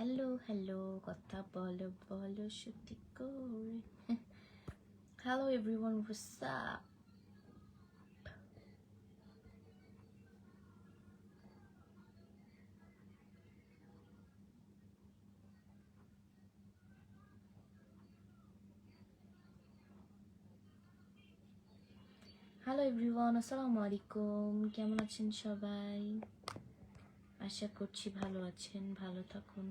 Hello hello, কথা বলো বলো সত্যি করে। Hello everyone, what's up? Hello everyone, আসসালামু আলাইকুম। কেমন আছেন সবাই? আশা করছি ভালো আছেন, ভালো থাকুন।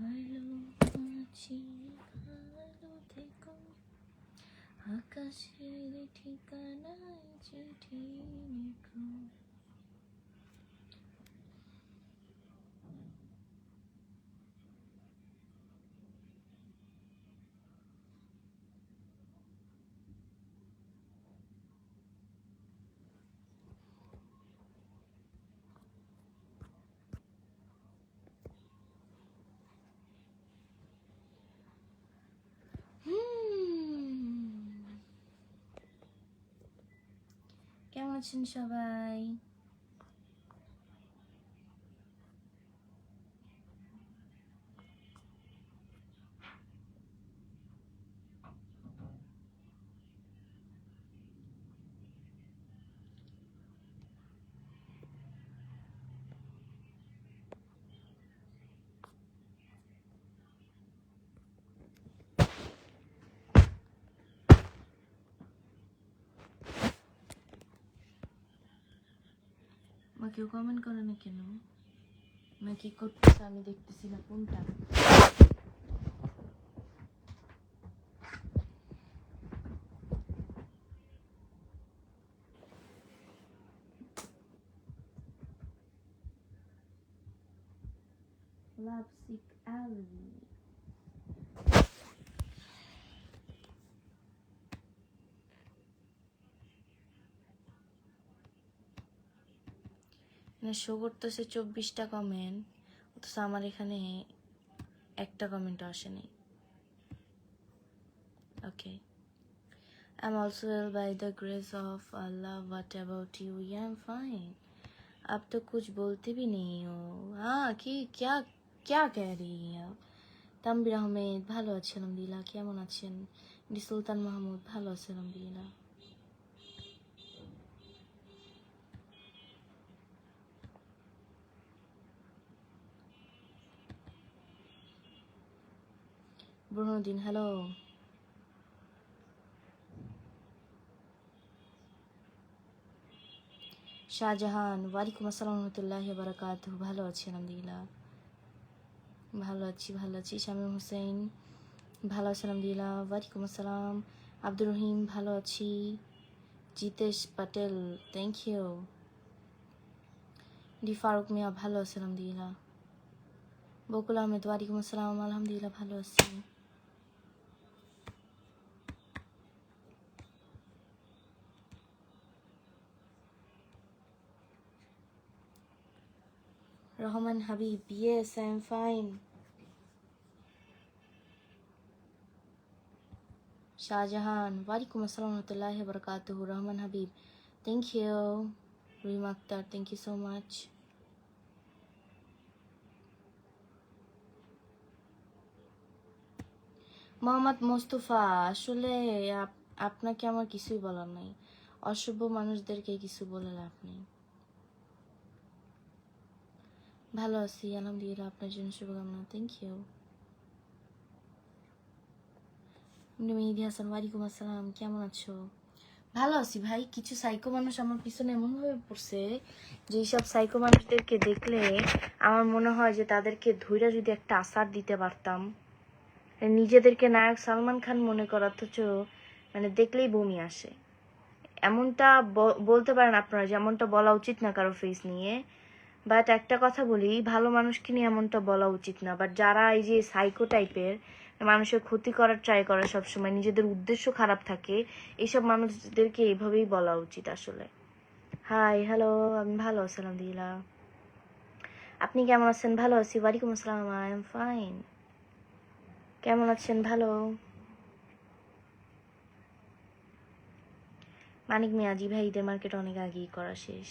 ভালো আছি, ভালো থেকো, আকাশের ঠিকানায় চিঠি লিখো। কেমন আছেন সবাই? মা কেউ কমেন্ট করে না কেন? না কি করতেছে আমি দেখতেছি না কোনটা। Lipstick Alley. শো করতেছে 24টা কমেন্ট, অথচ আমার এখানে একটা কমেন্টও আসেনি। ওকে, I'm also well by the grace of Allah. What about you? Yeah, I'm fine. अब तो कुछ बोलते भी नहीं हो। हाँ কি क्या क्या कह रही हैं आप? তানভীর আহমেদ ভালো আছেন আলহামদুলিল্লাহ। কেমন আছেন? সুলতান মাহমুদ ভালো আছেন আলহামদুলিল্লাহ। বুরহানুদ্দিন হ্যালো। শাহজাহান ওয়ালাইকুম আসসালাম রহমতুল্লাহি ওয়া বারাকাতুহু। ভালো আছি আলহামদুলিল্লাহ, ভালো আছি। শামীম হোসেন ভালো আছি আলহামদুলিল্লাহ। ওয়ালাইকুম আসসালাম। আব্দুর রহিম ভালো আছি। Jitesh Patel thank you. D Faruk Mia ভালো আছে আলহামদুলিল্লাহ। বকুল আহমেদ ওয়ালাইকুম আসসালাম, আলহামদুলিল্লাহ ভালো আছি। Rahman Habib yes I am fine. Shahjahan ওয়ালাইকুম আসসালাম রহমতুল্লাহি ওয়া বারাকাতুহু। Rahman Habib thank you. Rima Akter thank you so much. Mohammad Mostafa আসলে আপনাকে আমার কিছুই বলার নাই। অসভ্য মানুষদেরকে কিছু বলে লাভ নেই। ভালো আছি আলহামদুলিল্লাহ, আপনার জন্য শুভকামনা। Thank you. মেহেদি হাসান ওয়ালাইকুম আসসালাম, কেমন আছো? ভালো আছি ভাই। কিছু সাইকো মানুষ আমার পিছনে এমনভাবে পড়ছে যে এইসব সাইকো মানুষদেরকে দেখলে আমার মনে হয় যে তাদেরকে ধৈর্য যদি একটা আসার দিতে পারতাম। নিজেদেরকে নায়ক সালমান খান মনে করা, অথচ মানে দেখলেই বমি আসে। এমনটা বলতে পারেন আপনারা, যেমনটা বলা উচিত না কারো ফেস নিয়ে। বাট একটা কথা বলি, ভালো মানুষকে নিয়ে এমনটা বলা উচিত না। বাট যারা এই যে সাইকো টাইপের মানুষের ক্ষতি করার ট্রাই করে সবসময়, নিজেদের উদ্দেশ্য খারাপ থাকে, এইসব মানুষদেরকে এইভাবেই বলা উচিত আসলে। হাই হ্যালো, আমি ভালো আছি আলহামদুলিল্লাহ। আপনি কেমন আছেন? ভালো আছি। ওয়ালাইকুম আসসালাম, আই এম ফাইন। কেমন আছেন? ভালো। মানিক মিয়াজি ভাই, ঈদের মার্কেট অনেক আগেই করা শেষ।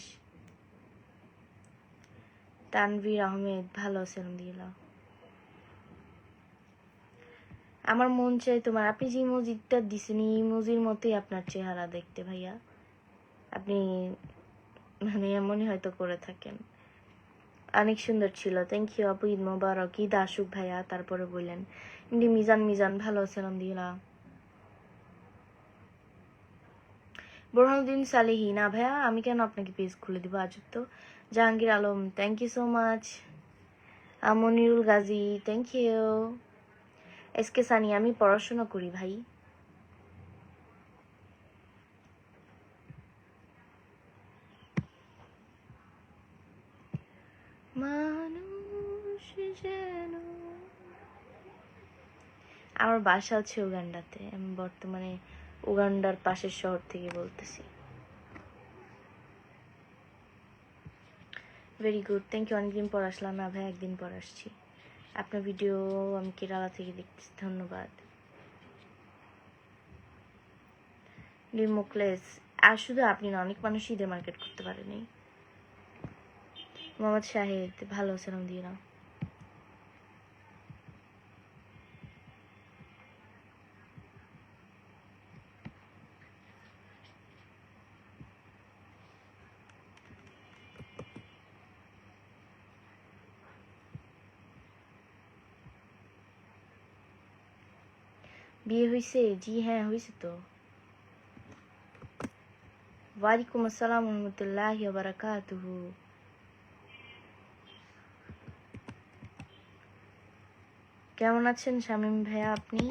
তানভীর আহমেদ, ভালো আছে আলহামদুলিল্লাহ। আমার মন চাই তোমার, আপনি যে ইমোজিটা দিছেন এই ইমোজির মতোই আপনার চেহারা দেখতে ভাইয়া। আপনি মানে এমনই হয়তো করে থাকেন। অনেক সুন্দর ছিল, থ্যাংক ইউ আপু। ঈদ মোবারক। ঈদ আসুক ভাইয়া, তারপরে বললেন। ইন্দি মিজান, মিজান ভালো আছে আলহামদুলিল্লাহ। বোরহানুদ্দিন সালেহি, না ভাইয়া আমি কেন আপনাকে পেজ খুলে দিব, আজব তো। Jahangir Alam, thank you so much. Monirul Gazi, thank you. SK Sunny, আমি পড়াশোনা করি ভাই। মানুষ যেন, আমার বাসা হচ্ছে উগান্ডাতে, আমি বর্তমানে উগান্ডার পাশের শহর থেকে বলতেছি। Very good, thank you. অনেকদিন পর আসলাম না ভাই, একদিন পর আসছি। আপনার ভিডিও আমি কেরালা থেকে দেখতেছি, ধন্যবাদ। মুকলেস, আর শুধু আপনি না, অনেক মানুষ ঈদের মার্কেট করতে পারেনি। মোহাম্মদ শাহেদ, ভালো আছে আলহামদুলিল্লাহ। বিয়ে হয়েছে? জি হ্যাঁ, হয়েছে তো। ওয়ালাইকুম আসসালাম রহমতুল্লাহি ওয়া বারাকাতুহু। কেমন আছেন শামীম ভাইয়া আপনি?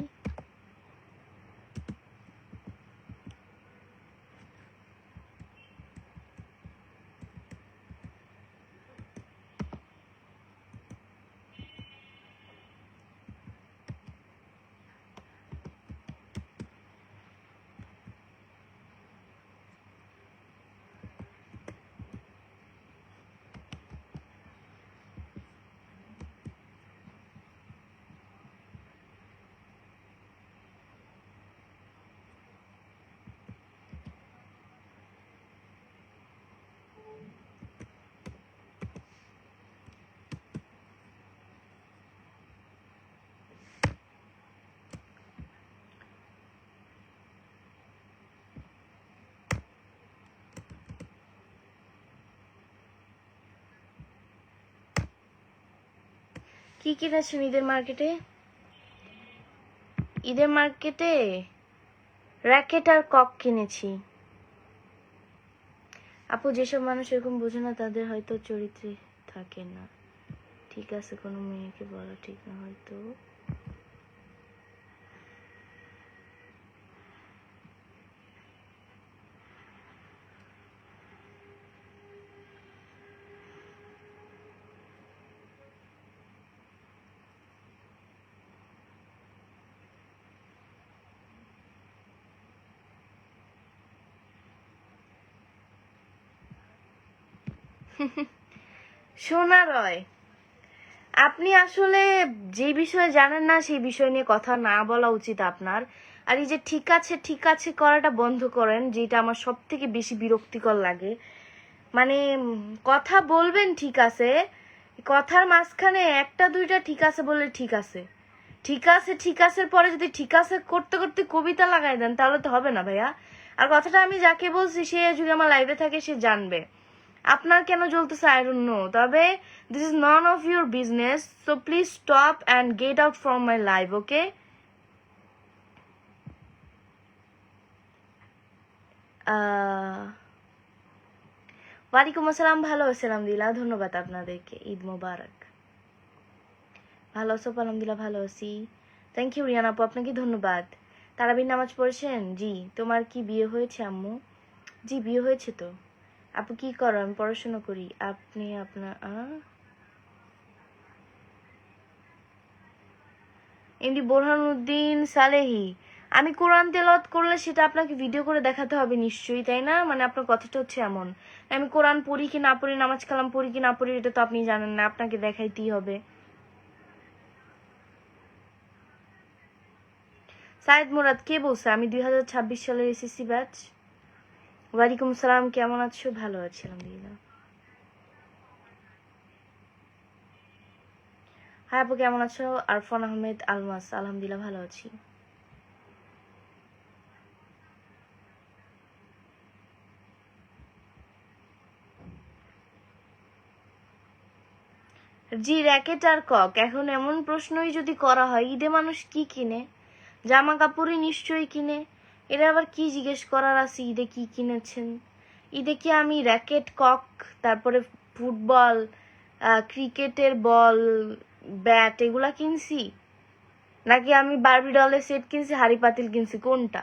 কি কিনেছেন ঈদের মার্কেটে? ঈদের মার্কেটে র্যাকেট আর কক কিনেছি। আপু, যেসব মানুষ এরকম বোঝে না তাদের হয়তো চরিত্রে থাকে না। ঠিক আছে, কোনো মেয়েকে বলা ঠিক না হয়তো। সোনা রয়, আপনি আসলে যে বিষয়ে জানেন না সেই বিষয় নিয়ে কথা না বলা উচিত আপনার। আর এই যে ঠিক আছে ঠিক আছে করাটা বন্ধ করেন, যেটা আমার সব থেকে বেশি বিরক্তিকর লাগে। মানে কথা বলবেন ঠিক আছে, কথার মাঝখানে একটা দুইটা ঠিক আছে বললে ঠিক আছে, ঠিক আছে ঠিক আছে পরে যদি ঠিক আছে করতে করতে কবিতা লাগাই দেন তাহলে তো হবে না ভাইয়া। আর কথাটা আমি যাকে বলছি সে যদি আমার লাইভে থাকে সে জানবে। আপনার কেন জ্বলতেছে আই ডোন্ট নো, তবে this is none of your business, so please stop and get out from my live, okay? ওয়ালাইকুম আসসালাম, ভালো আছি আলহামদুলিল্লাহ, ধন্যবাদ আপনাদেরকে। ঈদ মোবারক। ভালো আছো? আলহামদুলিল্লাহ ভালো আছি, থ্যাংক ইউ রিয়ান আপু, আপনাকে ধন্যবাদ। তারাবির নামাজ পড়েছেন? জি। তোমার কি বিয়ে হয়েছে আম্মু? জি বিয়ে হয়েছে তো। আপু কি করো? আমি পড়াশোনা করি। আপনি আপনার এমডি বোরহানুদ্দিন সালেহি, আমি কোরআন তেলাওয়াত করলে সেটা আপনাকে ভিডিও করে দেখাতে হবে নিশ্চয়ই, তাই না? মানে আপনার কথাটা হচ্ছে এমন, আমি কোরআন পড়ি কি না পড়ি, নামাজ কালাম পড়ি কি না পড়ি, এটা তো আপনি জানেন না, আপনাকে দেখাইতেই হবে। সাইদ মুরাদ কে বলছে আমি 2026 সালের এসএসসি ব্যাচ? ওয়ালাইকুম সালাম, কেমন আছো? ভালো আছি আলহামদুলিল্লাহ। হ্যাঁ আপু কেমন আছো? আরফান আহমেদ আলমাস, আলহামদুলিল্লাহ ভালো আছি। জি র্যাকেট আর কক, এখন এমন প্রশ্নই যদি করা হয়, ঈদে মানুষ কি কিনে? জামা কাপড়ই নিশ্চয়ই কিনে। এরা আবার কি জিজ্ঞেস করার আছে ঈদে কি কিনেছেন? ঈদে কি আমি র্যাকেট, কক, তারপরে ফুটবল, ক্রিকেটের বল, ব্যাট এগুলা কিনছি, নাকি আমি বারবি ডলের সেট কিনছি, হাড়ি পাতিল কিনছি, কোনটা?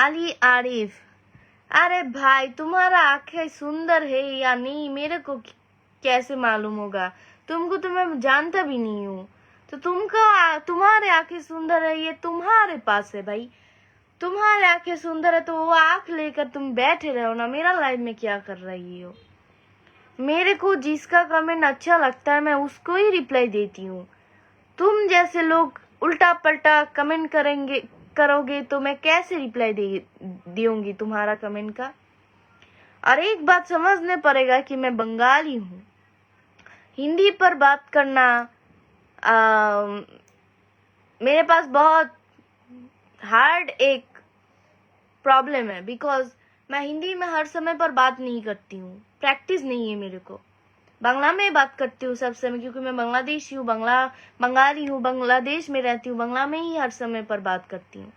अली आरिफ, अरे भाई तुम्हारा आंखें सुंदर है या नहीं मेरे को कैसे मालूम होगा? तुमको तो मैं जानता भी नहीं हूँ, तो तुम्हारे आंखें सुंदर है ये तुम्हारे पास है भाई। तुम्हारे आंखें सुंदर है तो वो आंख लेकर तुम बैठे रहो ना, मेरा लाइफ में क्या कर रही हो? मेरे को जिसका कमेंट अच्छा लगता है मैं उसको ही रिप्लाई देती हूँ। तुम जैसे लोग उल्टा पलटा कमेंट करोगे तो मैं कैसे रिप्लाई दूंगी तुम्हारा कमेंट का? और एक बात समझने पड़ेगा कि मैं बंगाली हूँ। हिंदी पर बात करना मेरे पास बहुत हार्ड एक प्रॉब्लम है, बिकॉज मैं हिंदी में हर समय पर बात नहीं करती हूँ, प्रैक्टिस नहीं है मेरे को। बांग्ला में बात करती हूँ सब समय, क्योंकि मैं बांग्लादेशी हूँ, बंगाली हूँ, बांग्लादेश में रहती हूँ, बांग्ला में ही हर समय पर बात करती हूँ।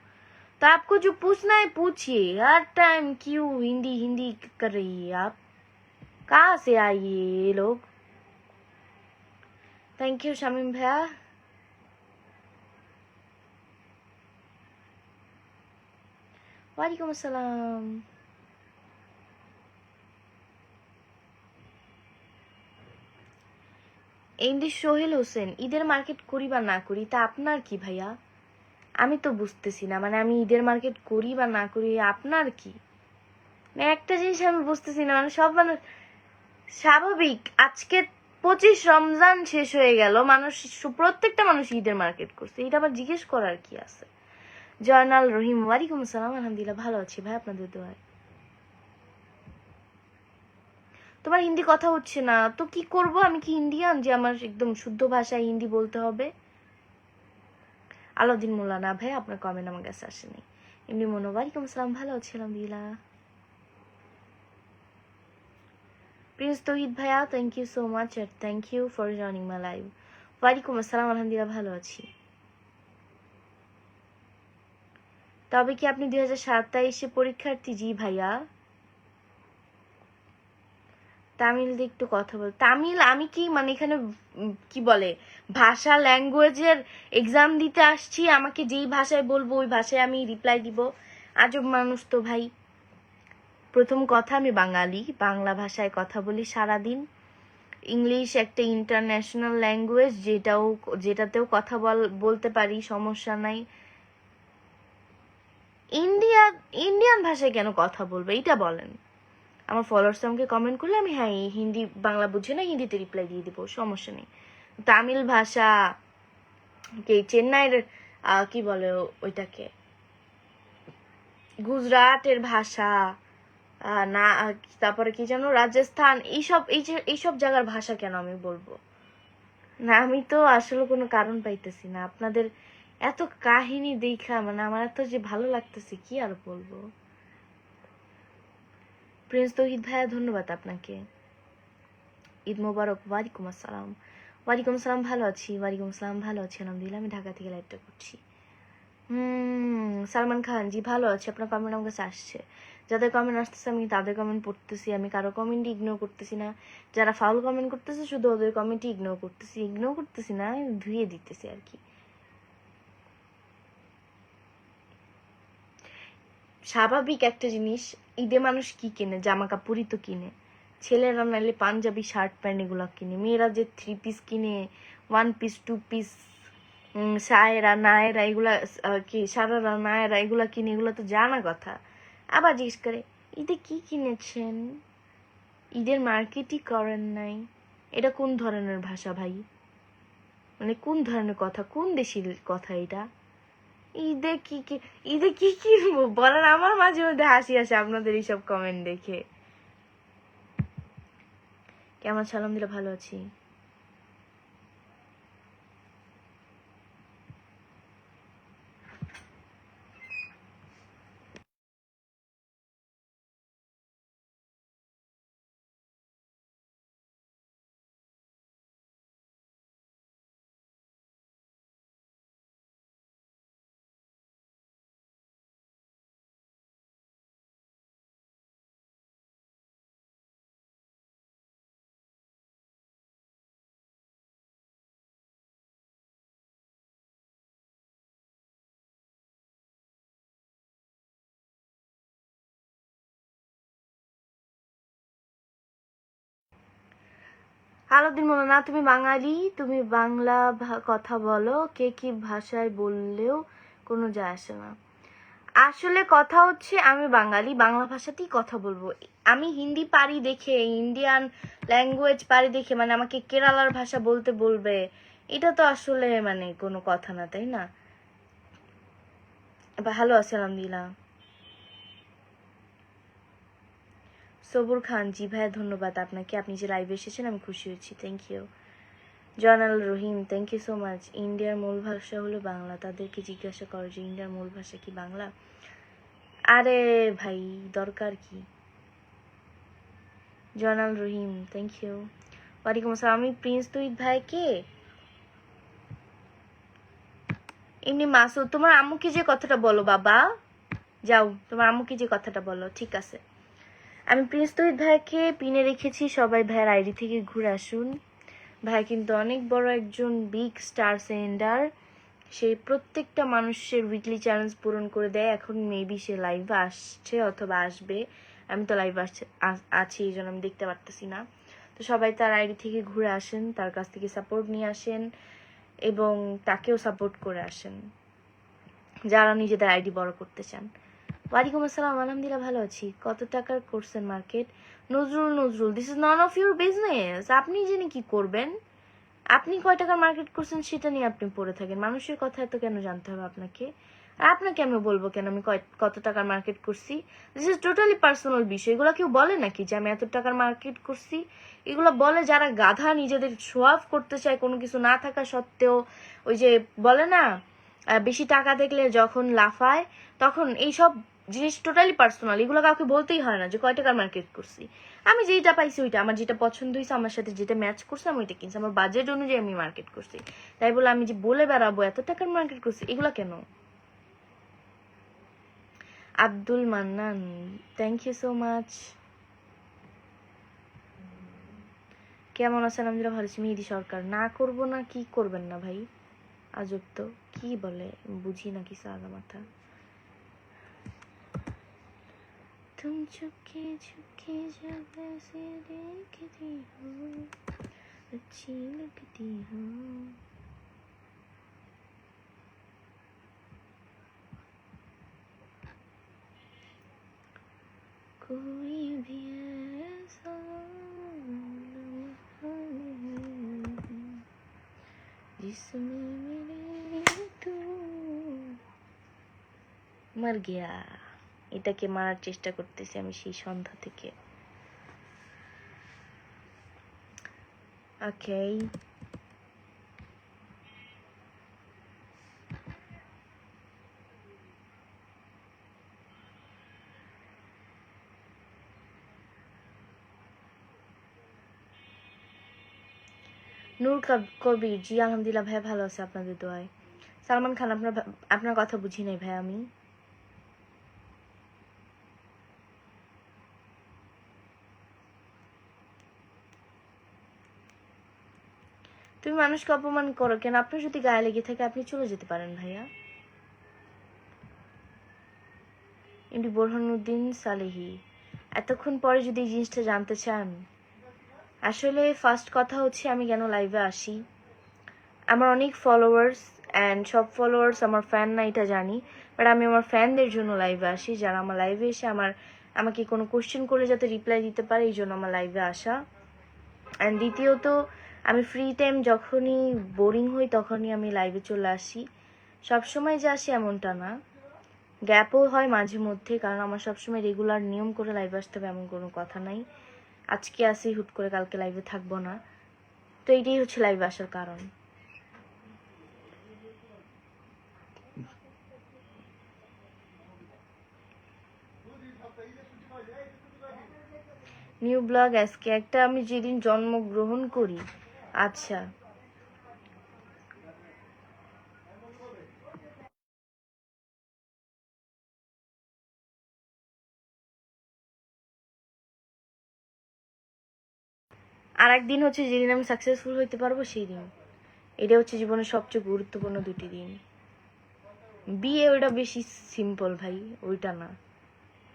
तो आपको जो पूछना है पूछिए, हर टाइम क्यों हिंदी हिंदी कर रही है आप? कहाँ से आई है ये लोग? थैंक यू शामीम भैया। वालेकुम अस्सलाम। এমডি সোহেল হোসেন, ঈদের মার্কেট করি বা না করি তা আপনার কি ভাইয়া? আমি তো বুঝতেছি না, মানে আমি ঈদের মার্কেট করি বা না করি আপনার কি? মানে একটা জিনিস আমি বুঝতেছি না, মানে সব মানুষ স্বাভাবিক, আজকে 25 রমজান শেষ হয়ে গেল, মানুষ প্রত্যেকটা মানুষ ঈদের মার্কেট করছে, এটা আবার জিজ্ঞেস করার কি আছে? জয়নাল রহিম, ওয়ালাইকুম আসসালাম, আলহামদুলিল্লাহ ভালো আছি ভাই, আপনাদের দোয়ায়। তোমার হিন্দি কথা হচ্ছে না তো কি করব? আমি কি ইন্ডিয়ান যে আমার একদম শুদ্ধ ভাষায় হিন্দি বলতে হবে? আলাউদ্দিন মোল্লা, না ভাই আপনার কমেন্ট আমার কাছে আসেনি। এমনি মনো, ওয়ালাইকুম আসসালাম, ভালো আছি আলহামদুলিল্লাহ। প্রিন্স তৌহিদ ভাইয়া, thank you so much, thank you for joining my live. ওয়ালাইকুম আসসালাম, আলহামদুলিল্লাহ ভালো আছি। তবে কি আপনি 2027 পরীক্ষার্থী? জি ভাইয়া। তামিল দিয়ে একটু কথা বল। তামিল আমি কি মানে এখানে কি বলে ভাষা ল্যাঙ্গুয়েজের এক্সাম দিতে আসছি, আমাকে যেই ভাষায় বলবো ওই ভাষায় আমি রিপ্লাই দিব? আজব মানুষ তো ভাই। প্রথম কথা আমি বাঙালি, বাংলা ভাষায় কথা বলি সারাদিন। ইংলিশ একটা ইন্টারন্যাশনাল ল্যাঙ্গুয়েজ, যেটাতেও কথা বলতে পারি, সমস্যা নাই। ইন্ডিয়ান ভাষায় কেন কথা বলবো এটা বলেন? আমার ফলোয়ার্স আমাকে কমেন্ট করলে আমি হ্যাঁ হিন্দি বাংলা বুঝে না হিন্দিতে রিপ্লাই দিয়ে দিব, সমস্যা নেই। তামিল ভাষা কে চেন্নাইয়ের কি বলে ওইটাকে, গুজরাটের ভাষা না, তারপরে কি জানো রাজস্থান, এইসব জায়গার ভাষা কেন আমি বলবো? না আমি তো আসলে কোনো কারণ পাইতেছি না আপনাদের এত কাহিনী দেখা, মানে আমার এত যে ভালো লাগতেছে কি আর বলবো। প্রিন্স তৌহিদ ভাইয়া ধন্যবাদ আপনাকে, ঈদ মোবারক। ওয়ালাইকুম আসসালাম। ওয়ালাইকুম আসসালাম, ভালো আছি। ওয়ালাইকুম আসসালাম, ভালো আছি আলহামদুলিল্লাহ, আমি ঢাকা থেকে লাইভটা করছি। সালমান খান, জি ভালো আছে। আপনার কমেন্ট আমার কাছে আসছে, যাদের কমেন্ট আসতেছে আমি তাদের কমেন্ট পড়তেছি, আমি কারো কমেন্টই ইগনোর করতেছি না। যারা ফাউল কমেন্ট করতেছে শুধু ওদের কমেন্টই ইগনোর করতেছি না, ধুয়ে দিতেছি আর কি। স্বাভাবিক একটা জিনিস, ঈদে মানুষ কি কিনে? জামা কাপড়ই তো কিনে। ছেলেরা নাইলে পাঞ্জাবি শার্ট প্যান্ট এগুলো কিনে, মেয়েরা যে 3 পিস কিনে, 1 পিস 2 পিস, সায়রা নায়রা এগুলা, কি সারারা নায়রা এগুলা কিনে, এগুলো তো জানা কথা। আবার জিজ্ঞেস করে ঈদে কি কিনেছেন? ঈদের মার্কেটই করেন নাই। এটা কোন ধরনের ভাষা ভাই? মানে কোন ধরনের কথা, কোন দেশের কথা এটা? ঈদে কি কি, ঈদে কি কিনবো বলেন? আমার মাঝে মধ্যে হাসি আসে আপনাদের এইসব কমেন্ট দেখে। কেমন আছো? আলহামদুলিল্লাহ ভালো আছি। আলাউদ্দিন মোল্লা, না তুমি বাঙালি, তুমি বাংলা কথা বলো, কে কি ভাষায় বললেও কোনো যায় আসে না। আসলে কথা হচ্ছে আমি বাঙালি, বাংলা ভাষাতেই কথা বলবো। আমি হিন্দি পারি দেখে, ইন্ডিয়ান ল্যাঙ্গুয়েজ পারি দেখে মানে আমাকে কেরালার ভাষা বলতে বলবে, এটা তো আসলে মানে কোনো কথা না, তাই না? ভালো আছে আলহামদুলিল্লাহ। সবুর খান, জি ভাইয়া ধন্যবাদ আপনাকে, আপনি যে লাইভে এসেছেন আমি খুশি হয়েছি, thank you. Joynal Rahim, thank you so much. ইন্ডিয়ার মূল ভাষা হলো বাংলা, তাদেরকে জিজ্ঞাসা করো যে ইন্ডিয়ার মূল ভাষা কি বাংলা? আরে ভাই দরকার কি? Joynal Rahim, thank you. ওয়ালাইকুম আসসালাম। আমি প্রিন্স তুহিদ ভাইকে এমনি মাসুদ, তোমার আম্মুকে যে কথাটা বলো বাবা, যাও তোমার আম্মুকে যে কথাটা বলো, ঠিক আছে? আমি প্রিন্স তুহিদ ভাইকে পিনে রেখেছি, সবাই ভাইয়ের আইডি থেকে ঘুরে আসুন। ভাই কিন্তু অনেক বড় একজন বিগ স্টার সেন্ডার, সে প্রত্যেকটা মানুষের উইকলি চ্যালেঞ্জ পূরণ করে দেয়। এখন মেবি সে লাইভে আসছে অথবা আসবে, আমি তো লাইভ আছি এই জন্য আমি দেখতে পারতেছি না। তো সবাই তার আইডি থেকে ঘুরে আসেন, তার কাছ থেকে সাপোর্ট নিয়ে আসেন এবং তাকেও সাপোর্ট করে আসেন যারা নিজেদের আইডি বড় করতে চান। ওয়ালাইকুম আসসালাম, আলহামদুলিল্লাহ ভালো আছি। কত টাকার করছেন market? Nazrul, this is none of your business. আপনি জেনে কি করবেন? আপনি কয় টাকার মার্কেট করছেন সেটা নিয়ে আপনি পড়ে থাকেন, মানুষের কথা এত কেন জানতে হবে আপনাকে? আর আপনাকে আমি বলবো কেন আমি কত টাকার মার্কেট করছি? দিস ইজ টোটালি পার্সোনাল বিষয়। এগুলো কেউ বলে নাকি যে আমি এত টাকার মার্কেট করছি? এগুলো বলে যারা গাধা, নিজেদের শো অফ করতে চায় কোনো কিছু না থাকা সত্ত্বেও। ওই যে বলে না, বেশি টাকা দেখলে যখন লাফায়, তখন এইসব জিনিস টোটালি পার্সোনাল, এগুলো কাউকে বলতেই হয় না যে কয় টাকার মার্কেট করছি। আমি যেটা পাইছি ওইটা, আমার যেটা পছন্দ হয়েছে, আমার সাথে যেটা ম্যাচ করছে আমি ওইটা কিনছি, আমার বাজেট অনুযায়ী আমি মার্কেট করছি। তাই বলে আমি যে বলে বেড়াবো এত টাকার মার্কেট করছি, এগুলা কেন? Abdul Mannan, thank you so much. কেমন আছেন? আলহামদুলিল্লাহ ভালো আছি। মেহেদি সরকার, না করবো না কি করবেন না ভাই? আজব তো, কি বলে বুঝি না কিছু আগা মাথা। तुम चुपके चुपके जब ऐसे देखती हो अच्छी लगती हो। कोई भी ऐसा जिसमें मिले तू। मर गया, এটাকে মারার চেষ্টা করতেছি আমি সেই সন্ধ্যা থেকে। ওকে, নূর কবির, জি আলহামদুলিল্লাহ ভাই ভালো আছে আপনাদের দোয়ায়। সালমান খান, আপনার কথা বুঝি নাই ভাই আমি। তুমি মানুষকে অপমান করো কেন? আপনার যদি গায়ে লেগে থাকে আপনি চলে যেতে পারেন ভাইয়া। এমডি বোরহানুদ্দিন সালেহি। এতক্ষণ পরে যদি এই জিনিসটা জানতে চান, আসলে ফার্স্ট কথা হচ্ছে আমি কেন লাইভে আসি। আমার অনেক ফলোয়ার্স অ্যান্ড সব ফলোয়ার্স আমার ফ্যান না, এটা জানি, বাট আমি আমার ফ্যানদের জন্য লাইভে আসি, যারা আমার লাইভে এসে আমাকে কোনো কোশ্চেন করলে যাতে রিপ্লাই দিতে পারে, এই জন্য আমার লাইভে আসা। অ্যান্ড দ্বিতীয়ত, আমি ফ্রি টাইম যখনই বোরিং হই তখনই আমি লাইভে চলে আসি। সবসময় যে আসি এমনটা না, গ্যাপও হয় মাঝে মধ্যে, কারণ আমার সবসময় রেগুলার নিয়ম করে লাইভে আসতে হবে এমন কোনো কথা নাই। আজকে আসি, হুট করে কালকে লাইভে থাকবো না, তো এইটাই হচ্ছে লাইভে আসার কারণ। নিউ ব্লগ আজকে একটা, আমি যেদিন জন্মগ্রহণ করি। আচ্ছা, আর একদিন হচ্ছে যেদিন আমি সাকসেসফুল হইতে পারবো সেই দিন। এটা হচ্ছে জীবনের সবচেয়ে গুরুত্বপূর্ণ দুটি দিন। বিয়ে ওইটা বেশি সিম্পল ভাই, ওইটা না,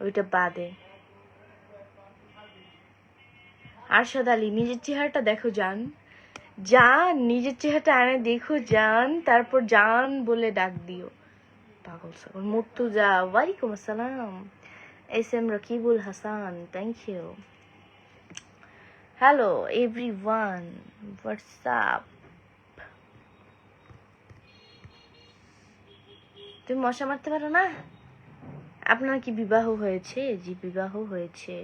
ওইটা বাদে। আরশাদ আলী, নিজের চেহারাটা দেখো জান, জান নিজের চেহারাটা আনে দেখো জান, তারপর জান বলে ডাক দিও। পাগল সাগল। মুর্তুজা, ওয়ালাইকুম আসসালাম। S M Rakibul Hasan, thank you. Hello everyone, WhatsApp. তুমি মশা মারতে পারো না? আপনার কি বিবাহ হয়েছে? জি, বিবাহ হয়েছে।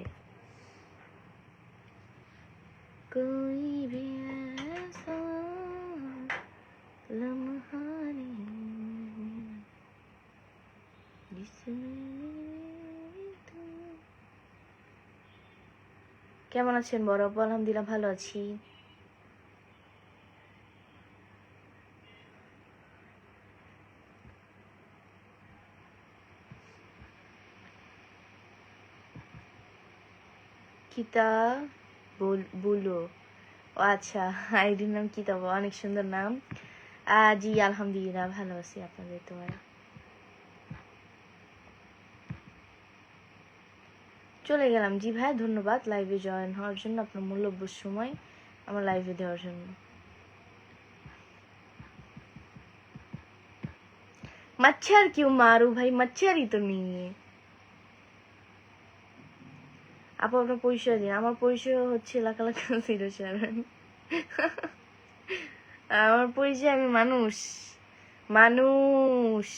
कोई भी ऐसा लम्हा नहीं जिसमें तुम। কেমন আছেন বড় আপু? আলহামদুলিল্লাহ ভালো আছি। কিতা বলো? ও আচ্ছা, আইডির নাম কিতাব, অনেক সুন্দর নাম। জি আলহামদুলিল্লাহ ভালো আছি, আপনাদের তোমার। চলে গেলাম। জি ভাই, ধন্যবাদ লাইভে জয়েন হওয়ার জন্য, আপনার মূল্যবান সময় আমার লাইভে দেওয়ার জন্য। मच्छर क्यों मारू भाई, मच्छर ही तो नहीं है। আপু আপনার পরিচয় দিন। আমার পরিচয় হচ্ছে লাখা লাখা জিরো সেভেন। আমার পরিচয় আমি মানুষ, মানুষ।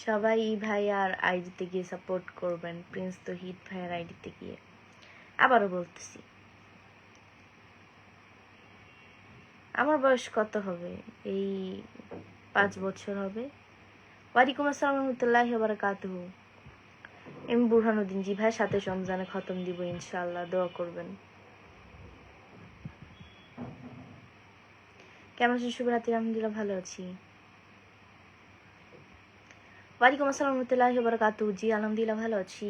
সবাই ভাই আর আইডিতে গিয়ে সাপোর্ট করবেন, প্রিন্স তহিদ ভাইয়ের আইডিতে গিয়ে। আবারও বলতেছি, আমার বয়স কত হবে? এই 5 বছর হবে। ওয়ালাইকুম আসসালাম রহমতুল্লাহি ওয়া বারাকাতুহু। এম বুরহানুদ্দিন, জি ভাই, সাথে রমজানে খতম দিব ইনশাআল্লাহ, দোয়া করবেন। কেমন আছেন? শুভরাত্রি। আলহামদুলিল্লাহ ভালো আছি। ওয়ালাইকুম আসসালাম রহমতুল্লাহি ওয়া বারাকাতুহু। জি আলহামদুলিল্লাহ ভালো আছি।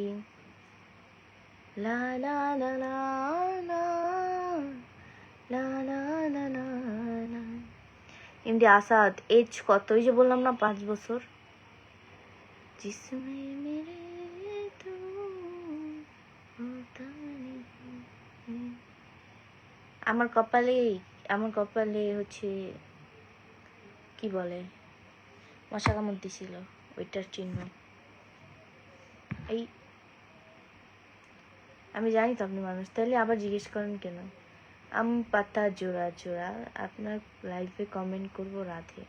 লা লা লা লা লা লা লা লা লা লা। এমডি আসাদ, এজ কত? ওই যে বললাম না, 5 বছর। জিসমে মেরে তো হোতা নেহি। আমার কপালে হচ্ছে কি বলে, মশা কামড় দিছিল, ওইটার চিহ্ন। এই আমি জানি তো আপনি মানুষ, তাহলে আবার জিজ্ঞেস করেন কেন? আম পাতা জোড়া জোড়া, আপনার লাইফে কমেন্ট করব রাধে।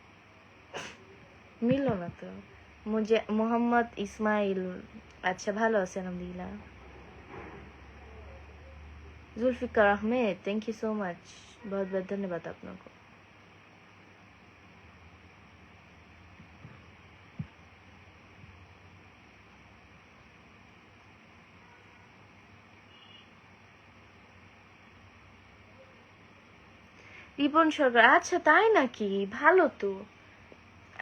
মিলল না তো। মোহাম্মদ ইসমাইল, আচ্ছা ভালো আছে আলহামদুলিল্লাহ। Zulfikar Ahmed, thank you so much, बहुत बहुत धन्यवाद আপনাকে। রিপন সরকার, আচ্ছা তাই নাকি? ভালো তো।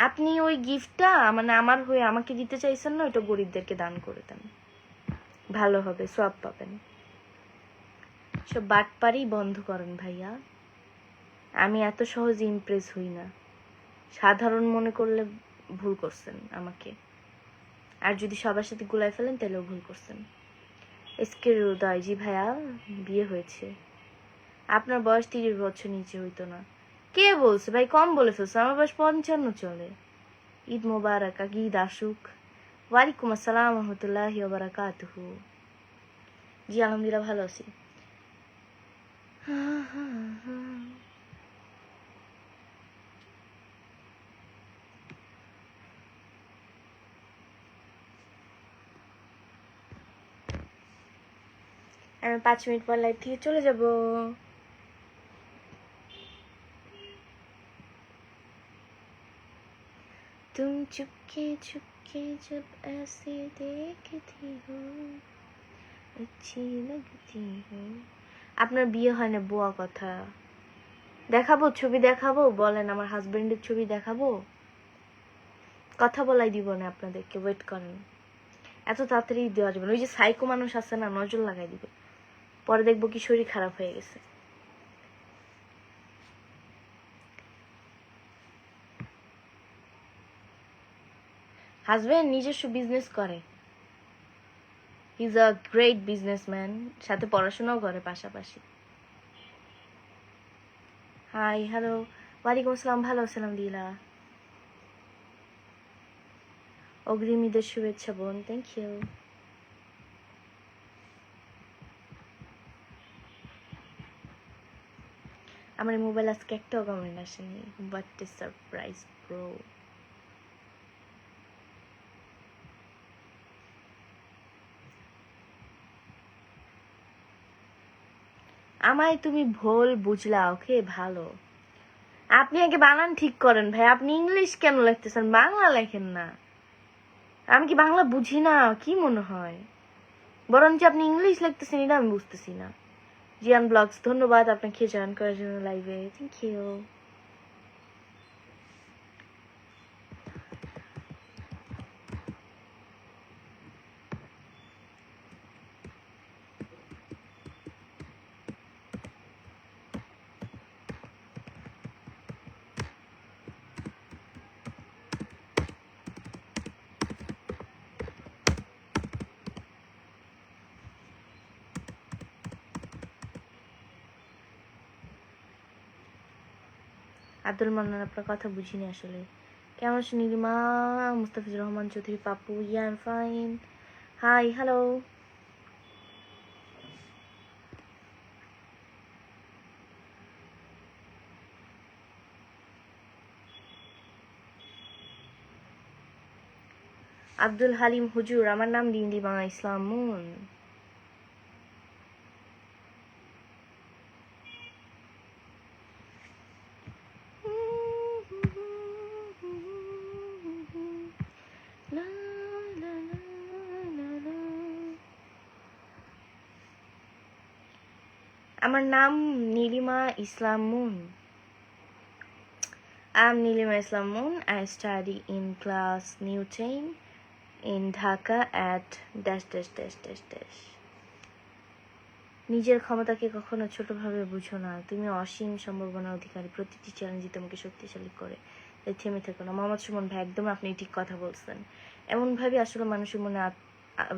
আপনি ওই গিফটটা মানে আমার হয়ে আমাকে দিতে চাইছেন না, ওটা গরিবদেরকে দান করে দেন, ভালো হবে, সওয়াব পাবেন। সব বাটপারি বন্ধ করেন ভাইয়া। আমি এত সহজে ইমপ্রেস হই না, সাধারণ মনে করলে ভুল করছেন আমাকে। আর যদি সবার সাথে গুলাই ফেলেন তাহলেও ভুল করছেন। এসকে হৃদয়, জি ভাইয়া বিয়ে হয়েছে। আপনার বয়স 30 বছর নিচে হইতো না। কে বলছে ভাই? কম বলে ফেলছে, আমার বয়স 55 চলে। ঈদ মোবারক, আগে ঈদ আসুক। ওয়ালাইকুম আসসালাম রহমতুল্লাহি ওয়া বারাকাতুহু। জি আলহামদুলিল্লাহ ভালো আছি। আমি 5 মিনিট পর লাইভ থেকে চলে যাব। तुम चुपके चुपके जब ऐसे देखती हो अच्छी लगती हो। আপনার বিয়ে হয় না, বুয়া কথা। দেখাবো, ছবি দেখাবো, বলেন আমার হাজবেন্ডের ছবি দেখাবো, কথা বলাই দিব না আপনাদেরকে, ওয়েট করেন। এত তাড়াতাড়ি দেওয়া যাবে না, ওই যে সাইকো মানুষ আছে না, নজর লাগাই দিবে, পরে দেখবো কি শরীর খারাপ হয়ে গেছে। হাজবেন্ড নিজস্ব বিজনেস করে, he is a great businessman, সাথে পড়াশোনাও করে পাশাপাশি। হাই হ্যালো, ওয়ালাইকুম আসসালাম, ভালো আসসালাম দিলা, অগ্রিম ঈদের শুভেচ্ছা বোন, থ্যাংক ইউ। আমার মোবাইল আজকে একটাও কমেন্ট আসেনি, বাট এ সারপ্রাইজ ব্রো। আমায় তুমি ভুল বুঝলা, ওকে ভালো। আপনি আগে বানান ঠিক করেন ভাই, আপনি ইংলিশ কেন লিখতেছেন, বাংলা লেখেন না। আমি কি বাংলা বুঝি না কি মনে হয়? বরঞ্চ আপনি ইংলিশ লিখতেছেন, এটা আমি বুঝতেছি না। জিয়ান ব্লগস, ধন্যবাদ আপনাকে জয়েন করার জন্য লাইভে, থ্যাংক ইউ। আব্দুল মান্নান, আপনার কথা বুঝিনি আসলে। কেমন আছেন Nilima? Mustafizur Rahman Chowdhury Papu, yeah I am fine. Hi hello. Abdul Halim হুজুর, আমার নাম নীলিমা ইসলাম মুন। আমার নাম Nilima Islam Mun. I'm Nilima Islam Moon. I study in class New 10 in Dhaka at dash dash dash dash dash. নিজের ক্ষমতাকে কখনো ছোটভাবে বুঝো না, তুমি অসীম সম্ভাবনার অধিকারী, প্রতিটি চ্যালেঞ্জই তোমাকে শক্তিশালী করে, তাই থেমে থেকো না। মোহাম্মদ সুমন ভাই, একদম আপনি ঠিক কথা বলছেন। এমনভাবে আসলে মানুষের মনে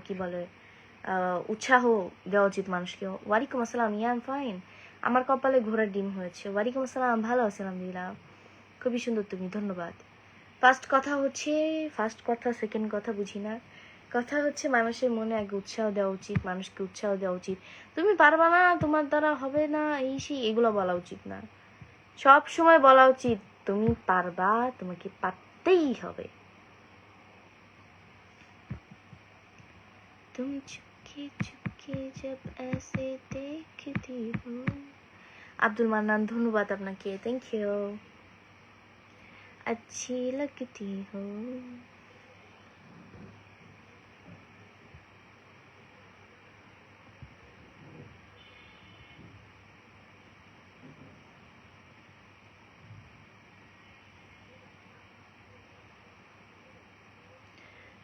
কি বলে উৎসাহ দেওয়া উচিত মানুষকে। ওয়ালাইকুম আসসালাম, ইয়া আই এম ফাইন। আমার কপালে ঘোড়ার ডিম হয়েছে। ওয়ালাইকুম আসসালাম, ভালো আছি আলহামদুলিল্লাহ। খুবই সুন্দর তুমি, ধন্যবাদ। ফার্স্ট কথা, সেকেন্ড কথা বুঝি না। কথা হচ্ছে মানুষের মনে আগে উৎসাহ দেওয়া উচিত, মানুষকে উৎসাহ দেওয়া উচিত। তুমি পারবা না, তোমার দ্বারা হবে না, এই সেই এগুলো বলা উচিত না। সব সময় বলা উচিত তুমি পারবা, তোমাকে পারতেই হবে। তুমি চুপকে চুপকে জব ऐसे देखती हो। আব্দুল মান্নান, ধন্যবাদ আপনাকে, থ্যাংক ইউ। अच्छी लगती हो।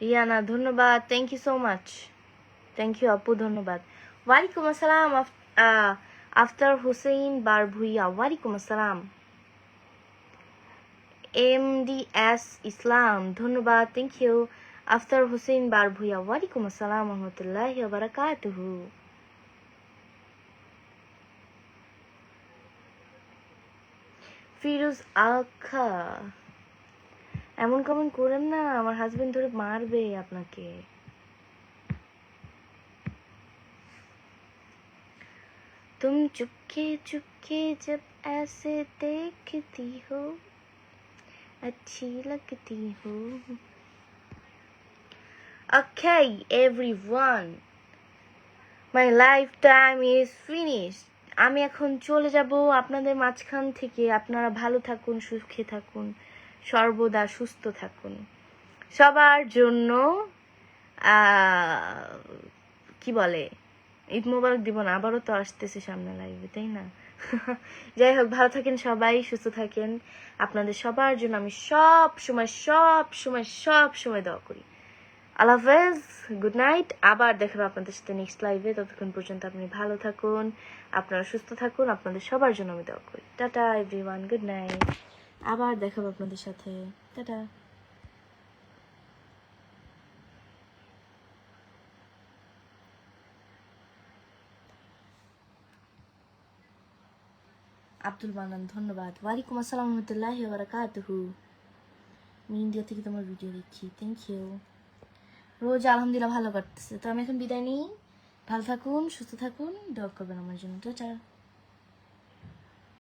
রিয়ানা, ধন্যবাদ, thank you so much, thank you আপু, ধন্যবাদ। ওয়ালাইকুম আসসালাম আফতার হুসেইন বার ভুইয়া, ওয়ালাইকুম আসসালাম। MDS ইসলাম, ধন্যবাদ, থ্যাংক ইউ। আফতার হোসেন বারভুইয়া, ওয়ালাইকুম আসসালাম রহমতুল্লাহি ওয়া বারাকাতুহু। ফিরোজ আখা, এমন কমেন্ট করেন না, আমার হাজবেন্ড ধরে মারবে আপনাকে। तुम चुपके चुपके जब ऐसे देखती हो अच्छी लगती हो। Okay, everyone, my lifetime is finished. আমি এখন চলে যাব আপনাদের মাঝখান থেকে। আপনারা ভালো থাকুন, সুখে থাকুন, সর্বদা সুস্থ থাকুন। সবার জন্য কি বলে, ঈদ মোবারক দিব না, আবারও তো আসতেছে সামনে লাইভে, তাই না? যাই হোক, ভালো থাকেন সবাই, সুস্থ থাকেন। আপনাদের সবার জন্য আমি সব সময় দোয়া করি। আল্লাহ হাফেজ, গুড নাইট। আবার দেখাবো আপনাদের সাথে নেক্সট লাইভে। ততক্ষণ পর্যন্ত আপনি ভালো থাকুন, আপনারা সুস্থ থাকুন। আপনাদের সবার জন্য আমি দোয়া করি। Tata everyone, good night. আবার দেখাবো আপনাদের সাথে। টাটা। আব্দুল মান্নান, ধন্যবাদ। ওয়ালাইকুম আসসালাম রহমতুল্লাহি ওয়া বারাকাতুহু। আমি ইন্ডিয়া থেকে তোমার ভিডিও দেখছি, থ্যাংক ইউ। রোজ আলহামদুলিল্লাহ ভালো কাটতেছে। তো আমি এখন বিদায় নিই। ভালো থাকুন, সুস্থ থাকুন, দোয়া করবেন আমার জন্য। টাটা।